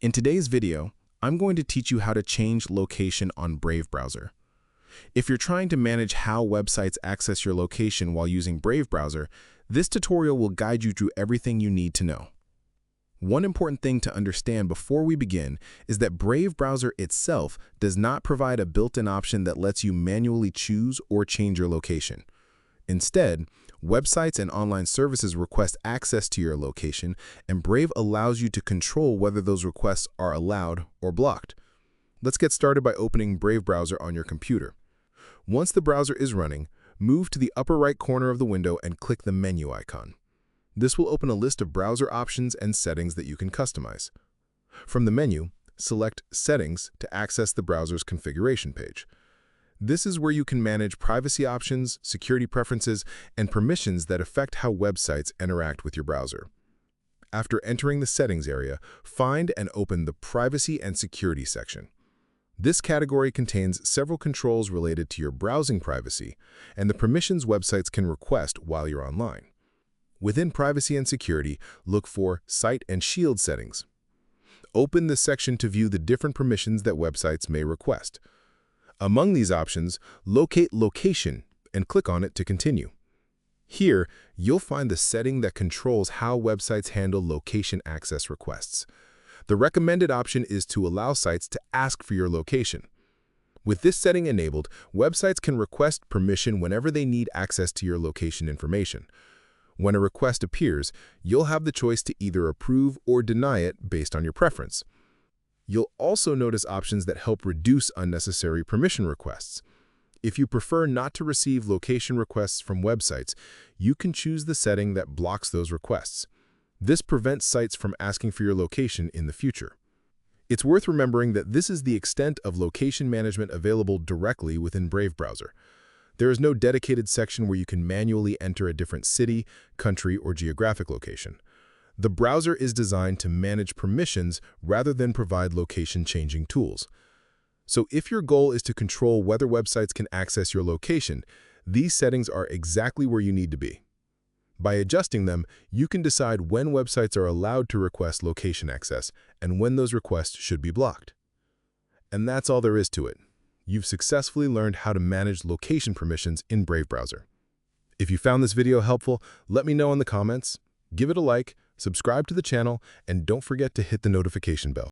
In today's video, I'm going to teach you how to change location on Brave browser. If you're trying to manage how websites access your location while using Brave browser, this tutorial will guide you through everything you need to know. One important thing to understand before we begin is that Brave browser itself does not provide a built-in option that lets you manually choose or change your location. Instead, websites and online services request access to your location, and Brave allows you to control whether those requests are allowed or blocked. Let's get started by opening Brave browser on your computer. Once the browser is running, move to the upper right corner of the window and click the menu icon. This will open a list of browser options and settings that you can customize. From the menu, select Settings to access the browser's configuration page. This is where you can manage privacy options, security preferences, and permissions that affect how websites interact with your browser. After entering the Settings area, find and open the Privacy and Security section. This category contains several controls related to your browsing privacy and the permissions websites can request while you're online. Within Privacy and Security, look for Site and Shield settings. Open this section to view the different permissions that websites may request. Among these options, locate Location and click on it to continue. Here, you'll find the setting that controls how websites handle location access requests. The recommended option is to allow sites to ask for your location. With this setting enabled, websites can request permission whenever they need access to your location information. When a request appears, you'll have the choice to either approve or deny it based on your preference. You'll also notice options that help reduce unnecessary permission requests. If you prefer not to receive location requests from websites, you can choose the setting that blocks those requests. This prevents sites from asking for your location in the future. It's worth remembering that this is the extent of location management available directly within Brave browser. There is no dedicated section where you can manually enter a different city, country, or geographic location. The browser is designed to manage permissions rather than provide location-changing tools. So if your goal is to control whether websites can access your location, these settings are exactly where you need to be. By adjusting them, you can decide when websites are allowed to request location access and when those requests should be blocked. And that's all there is to it. You've successfully learned how to manage location permissions in Brave browser. If you found this video helpful, let me know in the comments, give it a like, subscribe to the channel, and don't forget to hit the notification bell.